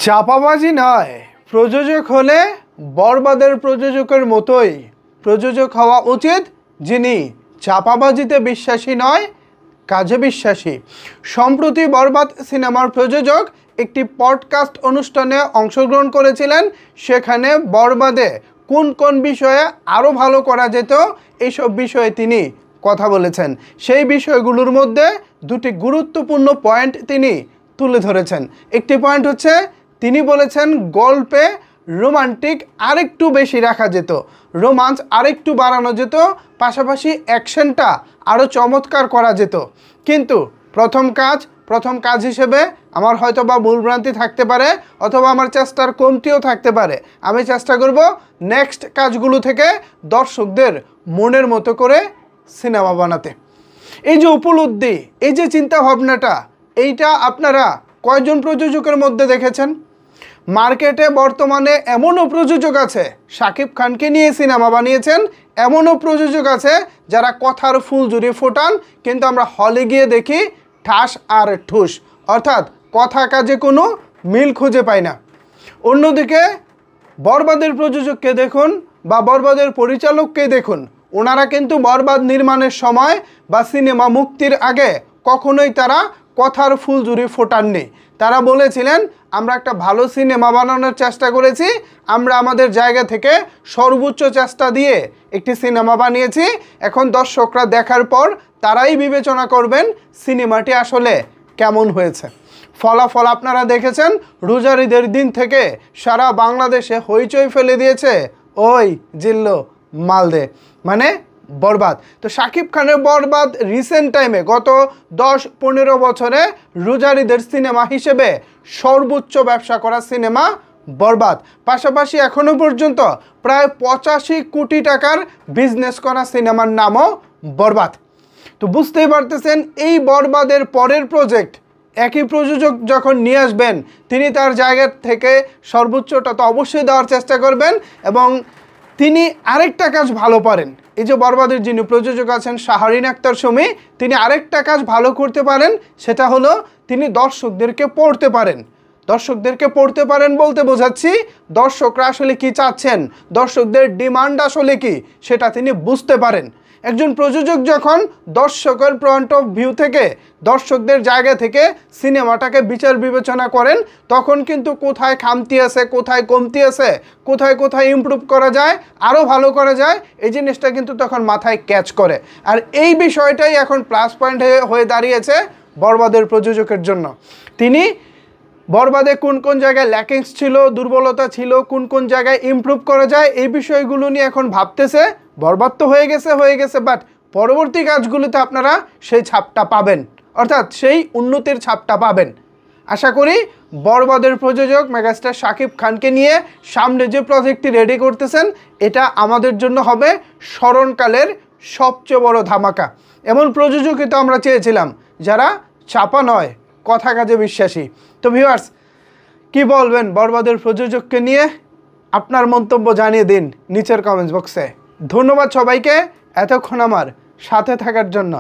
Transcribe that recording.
চাপাবাজি নয়, প্রযোজক হলে বরবাদের প্রযোজকের মতোই প্রযোজক হওয়া উচিত, যিনি চাপাবাজিতে বিশ্বাসী নয়, কাজে বিশ্বাসী। সম্প্রতি বরবাদ সিনেমার প্রযোজক একটি পডকাস্ট অনুষ্ঠানে অংশগ্রহণ করেছিলেন। সেখানে বরবাদে কোন কোন বিষয়ে আরও ভালো করা যেত এইসব বিষয়ে তিনি কথা বলেছেন। সেই বিষয়গুলোর মধ্যে দুটি গুরুত্বপূর্ণ পয়েন্ট তিনি তুলে ধরেছেন। একটি পয়েন্ট হচ্ছে, তিনি বলেছেন গল্পে রোমান্টিক আরেকটু বেশি রাখা যেত, রোমান্স আরেকটু বাড়ানো যেত, পাশাপাশি অ্যাকশনটা আরও চমৎকার করা যেত। কিন্তু প্রথম কাজ হিসেবে আমার হয়তো বা ভুলভ্রান্তি থাকতে পারে, অথবা আমার চেষ্টার কমতিও থাকতে পারে। আমি চেষ্টা করব নেক্সট কাজগুলো থেকে দর্শকদের মনের মতো করে সিনেমা বানাতে। এই যে উপলব্ধি, এই যে চিন্তা ভাবনাটা, এইটা আপনারা কয়জন প্রযোজকের মধ্যে দেখেছেন? মার্কেটে বর্তমানে এমনও প্রযোজক আছে শাকিব খানকে নিয়ে সিনেমা বানিয়েছেন, এমনও প্রযোজক আছে যারা কথার ফুলঝুরি ফোটান, কিন্তু আমরা হলে গিয়ে দেখি ঠাস আর ঠুস, অর্থাৎ কথা কাজে কোনো মিল খুঁজে পাই না। অন্যদিকে বরবাদের প্রযোজককে দেখুন বা বরবাদের পরিচালককে দেখুন, ওনারা কিন্তু বরবাদ নির্মাণের সময় বা সিনেমা মুক্তির আগে কখনোই তারা কথার ফুলঝুরি ফোটাননি। তারা বলেছিলেন, আমরা একটা ভালো সিনেমা বানানোর চেষ্টা করেছি, আমরা আমাদের জায়গা থেকে সর্বোচ্চ চেষ্টা দিয়ে একটি সিনেমা বানিয়েছি। এখন দর্শকরা দেখার পর তারাই বিবেচনা করবেন সিনেমাটি আসলে কেমন হয়েছে। ফলাফল আপনারা দেখেছেন, রোজার ঈদের দিন থেকে সারা বাংলাদেশে হইচই ফেলে দিয়েছে ওই জিল্লো মালদে, মানে বরবাদ। তো শাকিব খানের বরবাদ রিসেন্ট টাইমে গত 10-15 বছরে রোজার ঈদের সিনেমা হিসেবে সর্বোচ্চ ব্যবসা করা সিনেমা বরবাদ। পাশাপাশি এখনো পর্যন্ত প্রায় 85 কোটি টাকার বিজনেস করা সিনেমার নামও বরবাদ। তো বুঝতেই পারতেছেন, এই বরবাদের পরের প্রজেক্ট একই প্রযোজক যখন নিয়ে আসবেন, তিনি তার জায়গা থেকে সর্বোচ্চটা তো অবশ্যই দেওয়ার চেষ্টা করবেন, এবং তিনি আরেকটা কাজ ভালো পারেন। এই যে বরবাদের যিনি প্রযোজক আছেন শাহরিন আক্তার সুমি, তিনি আরেকটা কাজ ভালো করতে পারেন, সেটা হলো তিনি দর্শকদেরকে পড়তে পারেন। দর্শকদেরকে পড়তে পারেন বলতে বোঝাচ্ছি, দর্শকরা আসলে কি চাচ্ছেন, দর্শকদের ডিমান্ড আসলে কি, সেটা তিনি বুঝতে পারেন। একজন প্রযোজক যখন দর্শকের পয়েন্ট অফ ভিউ থেকে, দর্শকদের জায়গা থেকে সিনেমাটাকে বিচার বিবেচনা করেন, তখন কিন্তু কোথায় খামতি আছে, কোথায় কমতি আছে, কোথায় কোথায় ইমপ্রুভ করা যায়, আরও ভালো করা যায়, এই জিনিসটা কিন্তু তখন মাথায় ক্যাচ করে। আর এই বিষয়টাই এখন প্লাস পয়েন্ট হয়ে দাঁড়িয়েছে বরবাদের প্রযোজকের জন্য। তিনি বরবাদে কোন কোন জায়গায় ল্যাকিংস ছিল, দুর্বলতা ছিল, কোন কোন জায়গায় ইমপ্রুভ করা যায়, এই বিষয়গুলো নিয়ে এখন ভাবতেছে। বরবাদ তো হয়ে গেছে, বাট পরবর্তী কাজগুলোতে আপনারা সেই ছাপটা পাবেন, অর্থাৎ সেই উন্নতির ছাপটা পাবেন। আশা করি বরবাদের প্রযোজক মেগাস্টার শাকিব খানকে নিয়ে সামনে যে প্রজেক্টটি রেডি করতেছেন, এটা আমাদের জন্য হবে স্মরণকালের সবচেয়ে বড় ধামাকা। এমন প্রযোজকই তো আমরা চেয়েছিলাম, যারা চাপা নয়, কথা কাজে বিশ্বাসী। তো ভিউয়ার্স, কি বলবেন বরবাদের প্রযোজককে নিয়ে? আপনার মন্তব্য জানিয়ে দিন নিচের কমেন্টস বক্সে। ধন্যবাদ সবাইকে এতক্ষণ আমার সাথে থাকার জন্য।